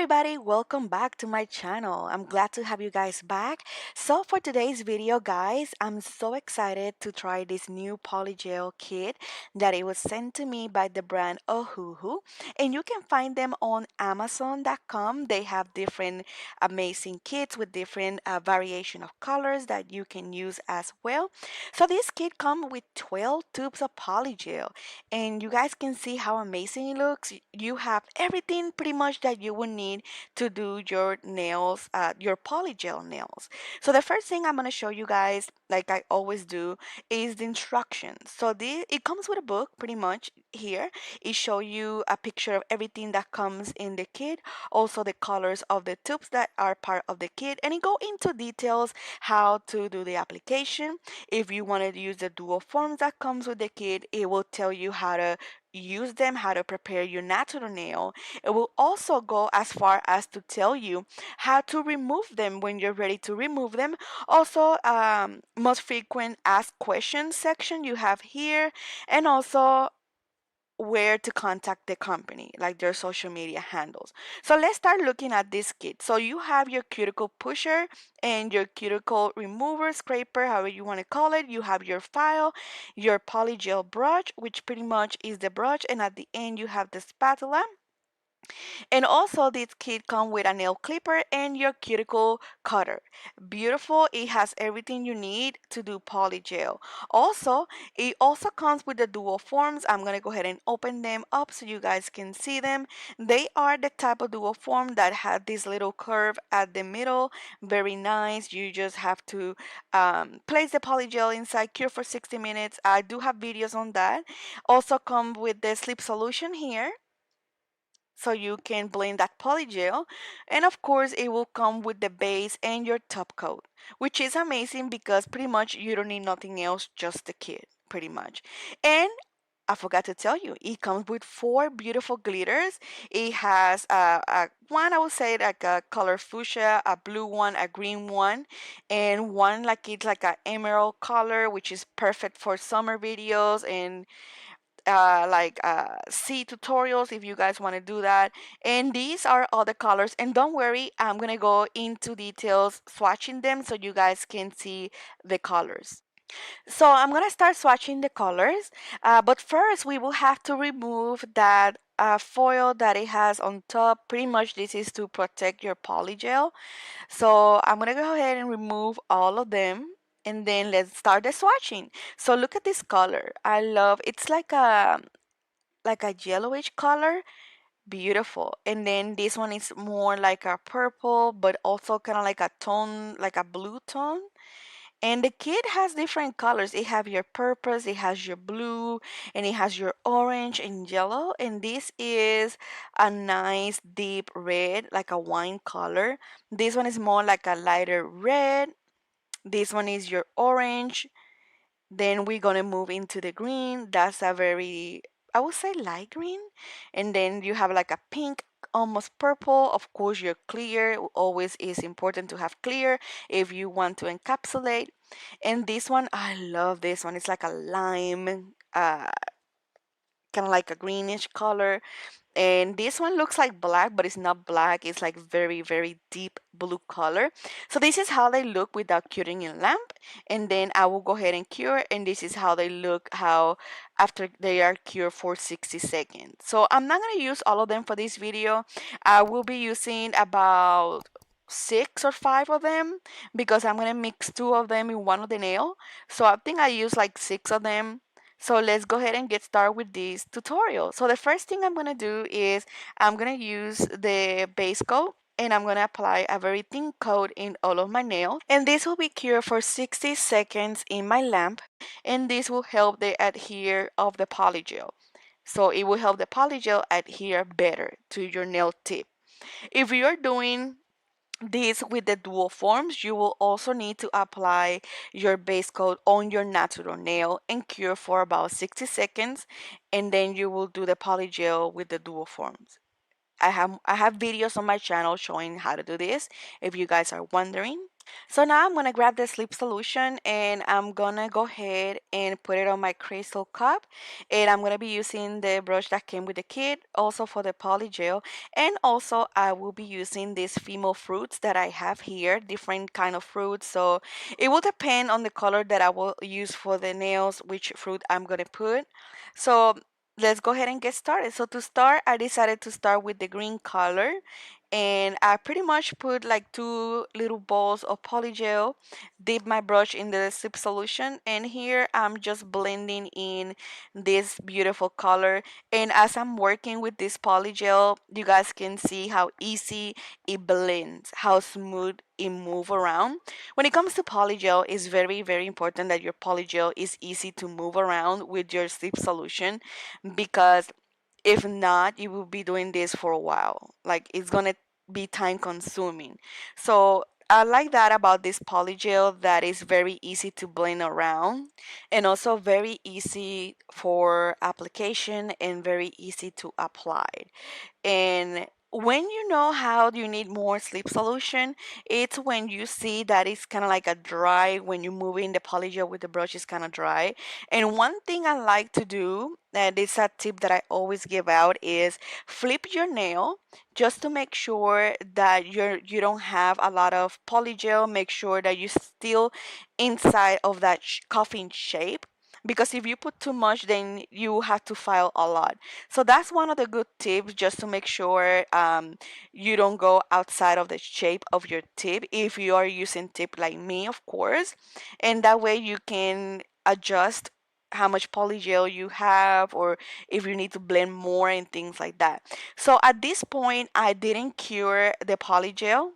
everybody, welcome back to my channel. I'm glad to have you guys back. So for today's video guys, I'm so excited to try this new polygel kit that it was sent to me by the brand Ohuhu, and you can find them on amazon.com. They have different amazing kits with different variation of colors that you can use as well. So this kit comes with 12 tubes of polygel, and you guys can see how amazing it looks. You have everything pretty much that you would need to do your nails, your polygel nails. So the first thing I'm going to show you guys, like I always do, is the instructions. So it comes with a book pretty much here. It shows you a picture of everything that comes in the kit, also the colors of the tubes that are part of the kit, and it go into details how to do the application. If you want to use the dual forms that comes with the kit, it will tell you how to use them, how to prepare your natural nail. It will also go as far as to tell you how to remove them when you're ready to remove them. Also, most frequent asked questions section you have here, and also where to contact the company, like their social media handles. So let's start looking at this kit. So you have your cuticle pusher and your cuticle remover, scraper, however you want to call it. You have your file, your polygel brush, which pretty much is the brush, and at the end you have the spatula. And also this kit comes with a nail clipper and your cuticle cutter. Beautiful. It has everything you need to do polygel. Also, it also comes with the dual forms. I'm going to go ahead and open them up so you guys can see them. They are the type of dual form that have this little curve at the middle. Very nice. You just have to place the polygel inside, cure for 60 minutes. I do have videos on that. Also come with the sleep solution here, so you can blend that polygel, and of course it will come with the base and your top coat, which is amazing because pretty much you don't need nothing else, just the kit pretty much. And I forgot to tell you, it comes with four beautiful glitters. It has one, I would say, like a color fuchsia, a blue one, a green one, and one like it's like a emerald color, which is perfect for summer videos and see tutorials if you guys want to do that. And these are all the colors, and don't worry, I'm gonna go into details swatching them so you guys can see the colors. So I'm gonna start swatching the colors, but first we will have to remove that foil that it has on top. Pretty much this is to protect your polygel. So I'm gonna go ahead and remove all of them, and then let's start the swatching. So look at this color. I love, it's like a yellowish color. Beautiful. And then this one is more like a purple, but also kind of like a tone, like a blue tone. And the kit has different colors. It has your purples, it has your blue, and it has your orange and yellow. And this is a nice deep red, like a wine color. This one is more like a lighter red. This one is your orange. Then we're gonna move into the green. That's a very, I would say, light green. And then you have like a pink, almost purple. Of course, your clear always is important to have clear if you want to encapsulate. And this one, I love this one. It's like a lime, kind of like a greenish color. And this one looks like black, but it's not black. It's like very, very deep blue color. So this is how they look without curing in lamp. And then I will go ahead and cure, and this is how they look how after they are cured for 60 seconds. So I'm not going to use all of them for this video. I will be using about 6 or 5 of them because I'm going to mix 2 of them in one of the nail. So I think I use like 6 of them. So let's go ahead and get started with this tutorial. So the first thing I'm going to do is I'm going to use the base coat, and I'm going to apply a very thin coat in all of my nails. And this will be cured for 60 seconds in my lamp, and this will help the adhere of the polygel. So it will help the polygel adhere better to your nail tip. If you're doing this with the dual forms, you will also need to apply your base coat on your natural nail and cure for about 60 seconds, and then you will do the polygel with the dual forms. I have videos on my channel showing how to do this if you guys are wondering. So now I'm gonna grab the sleep solution and I'm gonna go ahead and put it on my crystal cup. And I'm gonna be using the brush that came with the kit, also for the polygel. And also I will be using these female fruits that I have here, different kind of fruits. So it will depend on the color that I will use for the nails, which fruit I'm gonna put. So let's go ahead and get started. So to start, I decided to start with the green color, and I pretty much put like two little balls of polygel, dip my brush in the soup solution, and here I'm just blending in this beautiful color. And as I'm working with this polygel, you guys can see how easy it blends, how smooth it move around. When it comes to polygel, it's very, very important that your polygel is easy to move around with your sleep solution, because if not, you will be doing this for a while. Like, it's gonna be time consuming. So I like that about this polygel, that is very easy to blend around and also very easy for application and very easy to apply. And when you know how you need more sleep solution, it's when you see that it's kind of like a dry, when you move in the polygel with the brush, is kind of dry. And one thing I like to do, and it's a tip that I always give out, is flip your nail just to make sure that you don't have a lot of polygel. Make sure that you still inside of that coffin shape, because if you put too much, then you have to file a lot. So that's one of the good tips, just to make sure you don't go outside of the shape of your tip if you are using tip like me, of course. And that way you can adjust how much polygel you have, or if you need to blend more and things like that. So at this point, I didn't cure the polygel,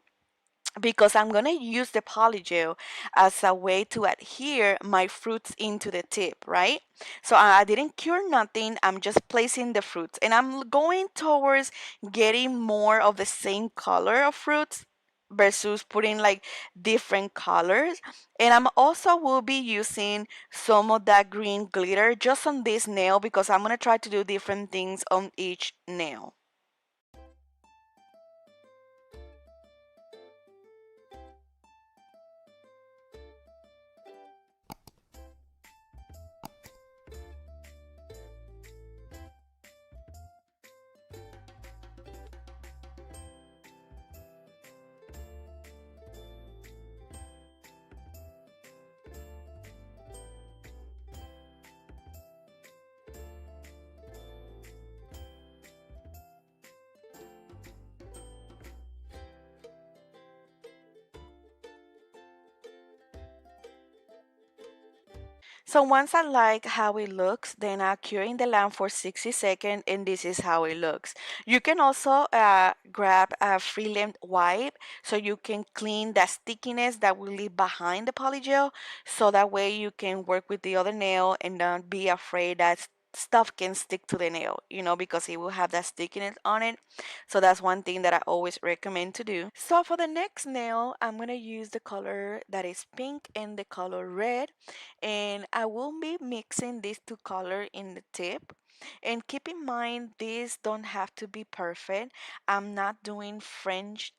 because I'm gonna use the polygel as a way to adhere my fruits into the tip, right? So I didn't cure nothing. I'm just placing the fruits, and I'm going towards getting more of the same color of fruits versus putting like different colors. And I'm also will be using some of that green glitter just on this nail, because I'm gonna try to do different things on each nail. So once I like how it looks, then I cure in the lamp for 60 seconds, and this is how it looks. You can also grab a free length wipe, so you can clean that stickiness that will leave behind the polygel, so that way you can work with the other nail and not be afraid that stuff can stick to the nail, because it will have that stickiness on it. So that's one thing that I always recommend to do. So for the next nail, I'm going to use the color that is pink and the color red, and I will be mixing these two color in the tip. And keep in mind, these don't have to be perfect. I'm not doing French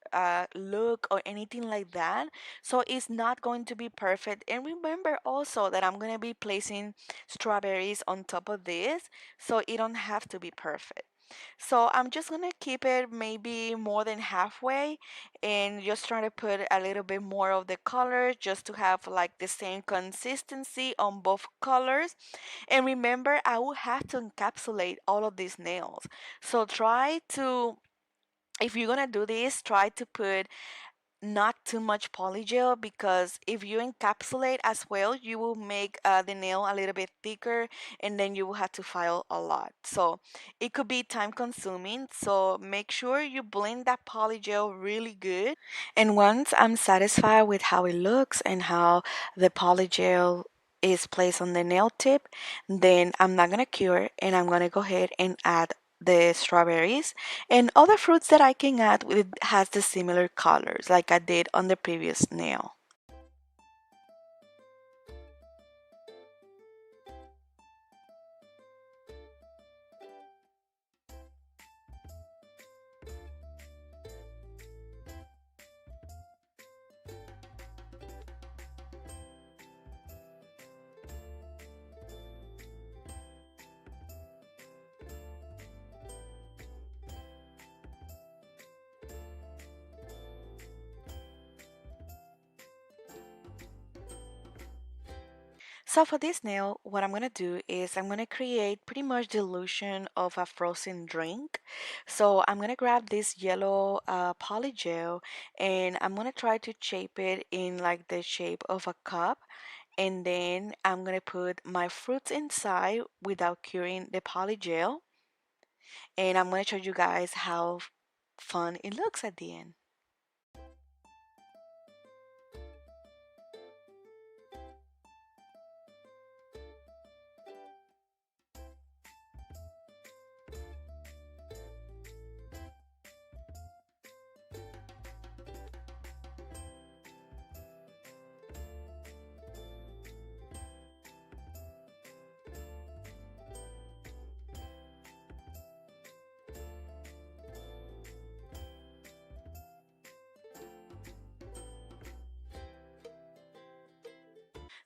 look or anything like that, so it's not going to be perfect. And remember also that I'm going to be placing strawberries on top of this, so it don't have to be perfect. So I'm just gonna keep it maybe more than halfway, and just try to put a little bit more of the color, just to have like the same consistency on both colors. And remember, I will have to encapsulate all of these nails. So try to, if you're gonna do this, try to put not too much polygel, because if you encapsulate as well, you will make the nail a little bit thicker, and then you will have to file a lot. So it could be time consuming. So make sure you blend that polygel really good. And once I'm satisfied with how it looks and how the polygel is placed on the nail tip, then I'm not gonna cure, and I'm gonna go ahead and add the strawberries and other fruits that I can add with has the similar colors like I did on the previous nail. So for this nail, what I'm gonna do is I'm gonna create pretty much the illusion of a frozen drink. So I'm gonna grab this yellow polygel and I'm gonna try to shape it in like the shape of a cup. And then I'm gonna put my fruits inside without curing the polygel. And I'm gonna show you guys how fun it looks at the end.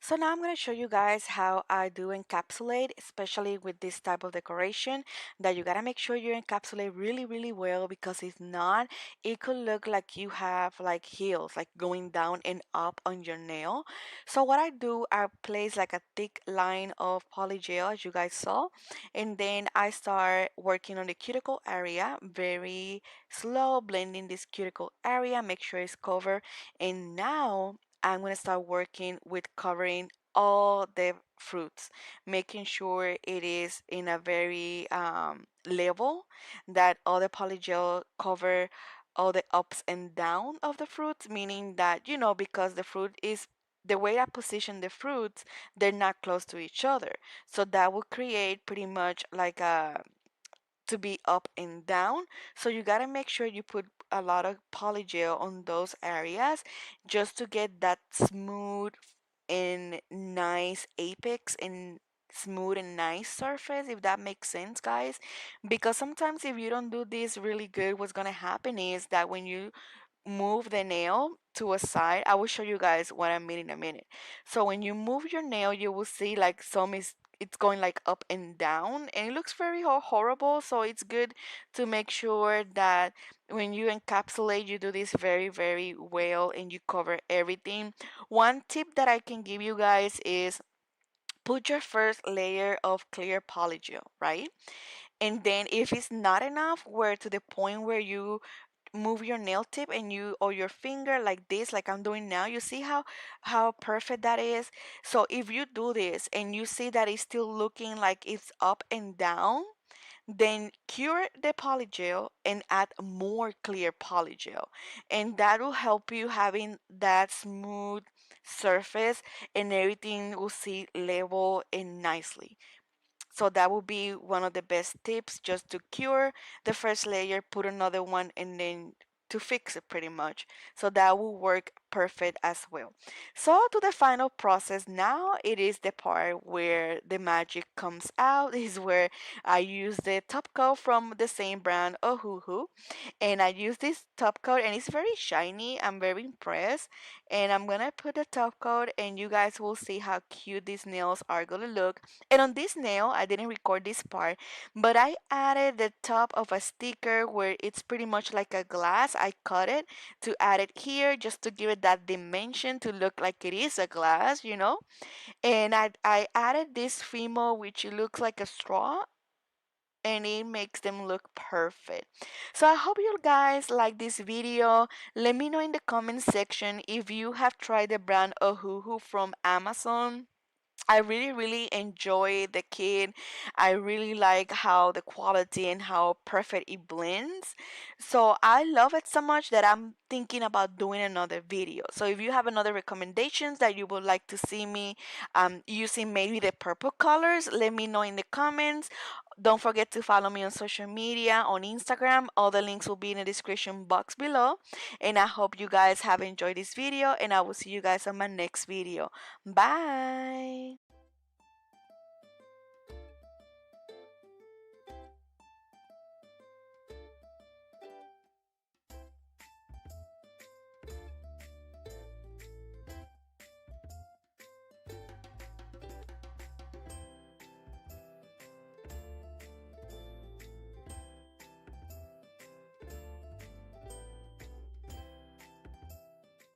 So now I'm going to show you guys how I do encapsulate, especially with this type of decoration, that you got to make sure you encapsulate really, really well, because if not, it could look like you have like heels, like going down and up on your nail. So what I do, I place like a thick line of polygel, as you guys saw, and then I start working on the cuticle area, very slow, blending this cuticle area, make sure it's covered. And now I'm going to start working with covering all the fruits, making sure it is in a very level, that all the polygel cover all the ups and down of the fruits, meaning that, because the fruit is the way I position the fruits, they're not close to each other. So that will create pretty much like a to be up and down. So you got to make sure you put a lot of polygel on those areas just to get that smooth and nice apex and smooth and nice surface, if that makes sense, guys. Because sometimes if you don't do this really good, what's going to happen is that when you move the nail to a side. I will show you guys what I mean in a minute. So when you move your nail, you will see like some is it's going like up and down, and it looks very horrible. So it's good to make sure that when you encapsulate, you do this very, very well and you cover everything. One tip that I can give you guys is put your first layer of clear polygel, right? And then if it's not enough, where to the point where you move your nail tip and you or your finger like this, like I'm doing now, you see how perfect that is. So if you do this and you see that it's still looking like it's up and down, then cure the polygel and add more clear polygel, and that will help you having that smooth surface, and everything will see level and nicely. So that would be one of the best tips, just to cure the first layer, put another one, and then to fix it pretty much. So that will work perfect as well. So to the final process now, it is the part where the magic comes out. This is where I use the top coat from the same brand, Ohuhu, and I use this top coat and it's very shiny. I'm very impressed. And I'm gonna put the top coat and you guys will see how cute these nails are gonna look. And on this nail, I didn't record this part, but I added the top of a sticker where it's pretty much like a glass. I cut it to add it here just to give it that dimension to look like it is a glass. And I added this Fimo, which looks like a straw, and it makes them look perfect. So I hope you guys like this video. Let me know in the comment section if you have tried the brand Ohuhu from Amazon. I really, really enjoy the kit. I really like how the quality and how perfect it blends. So I love it so much that I'm thinking about doing another video. So if you have another recommendations that you would like to see me using maybe the purple colors, let me know in the comments. Don't forget to follow me on social media on Instagram. All the links will be in the description box below. And I hope you guys have enjoyed this video, and I will see you guys on my next video. Bye.